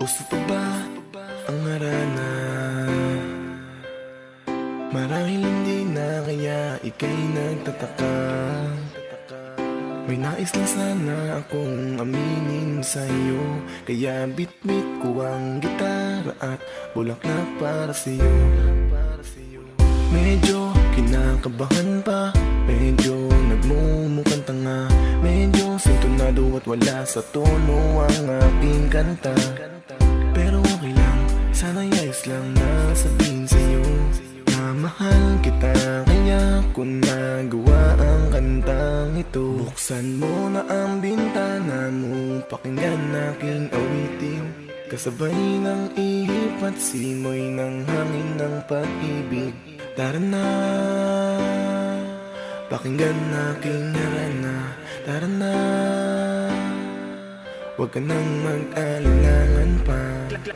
Uso pa ba ang harana? Marahil hindi na, kaya ika'y nagtataka. May nais lang sana akong aminin sa'yo, kaya bitbit ko ang gitara at bulaklak para sa'yo. Medyo kinakabahan pa, medyo nagmumukhang tanga, medyo sintonado at wala sa tono ang aking kanta. Pero okay lang, sana'y ayos lang na sabihin sa'yo na mahal kita, kaya ko nagawa ang kantang ito. Buksan mo na ang bintana mo, pakinggan aking awitin, kasabay ng ihip at simoy ng hangin ng pag-ibig. Tara na, pakinggan aking harana. Tara na, huwag ka nang mag-alinlangan pa.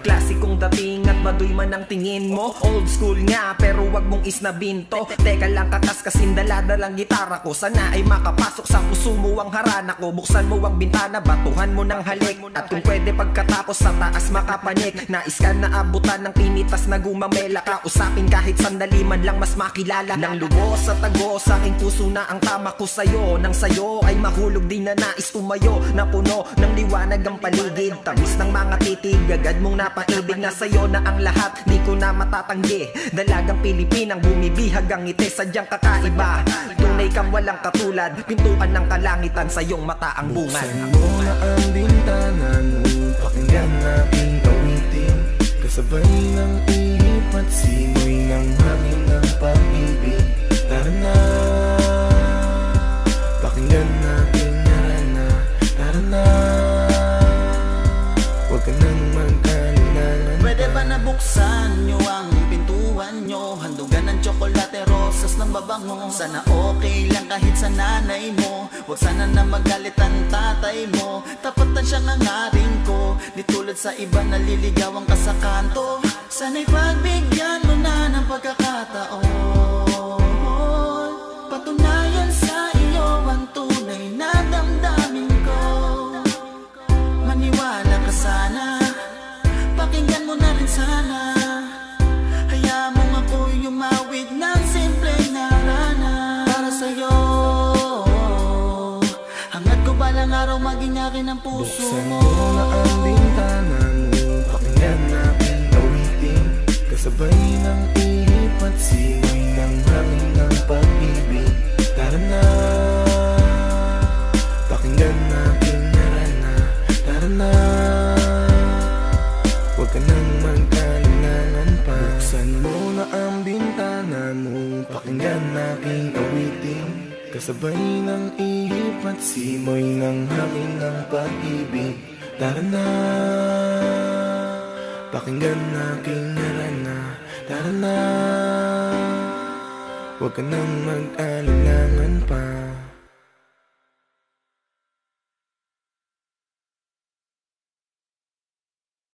Klasikong dating at madoy man ang tingin mo. Old school nga pero wag mong isnabinto. Teka lang, kakas kasing daladalang gitara ko, sana ay makapasok sa puso mo ang harana ko. Buksan mo ang bintana, batuhan mo ng halik, at kung pwede pagkatapos sa taas makapanik. Nais ka na abutan ng tinitas na gumamela ka, usapin kahit sandali man lang mas makilala. Nang lubos sa tago, sa aking puso na ang tama ko sa'yo. Nang sa'yo ay mahulog din na nais tumayo, na puno ng liwanag ang paligid. Tamis ng mga titig, agad mong napaibig, na sa'yo na ang lahat, di ko na matatanggi. Dalagang Pilipinang bumibihag ang ngiti, sadyang kakaiba, tunay kang walang katulad. Pintuan ng kalangitan, sa iyong mata ang bungan. Buksan mo na ang bintana mo, pakinggan aking awitin, kasabay ng ihip at simoy ng hangin ng pag-ibig. Tara na, pakinggan aking harana. Tara na, huwag ka nang mag-alinlangan. Pwede ba nabuksan nyo ang pintuan nyo? Handugan ng tsokolate, rosas ng babango. Sana okay lang kahit sa nanay mo, huwag sana na magalit ang tatay mo. Tapatan siyang hangarin ko, di tulad sa iba naliligawan ka sa kanto. Sana'y pagbigyan mo na ng pagkakataon, patunayan sa iyo ang tunay na damdamin ko. Maniwala ka sana, pakinggan mo na rin sana. Hayaan mong ako'y umawit ng simpleng narana para sa'yo. Hangad ko balang araw maging akin ang puso Buksan mo. mo na ang bintana mo, pakinggan aking awitin, kasabay ng ihip at simoy ng hangin ng pag-ibig. Tara na, pakinggan aking harana. Tara na, huwag ka nang mag-alinlangan pa. Buksan mo na ang bintana mo, pakinggan aking awitin, kasabay ng ihip at simoy ng hangin ng pag-ibig. Tara na, pakinggan aking harana. Tara na, huwag ka nang mag-alinlangan pa.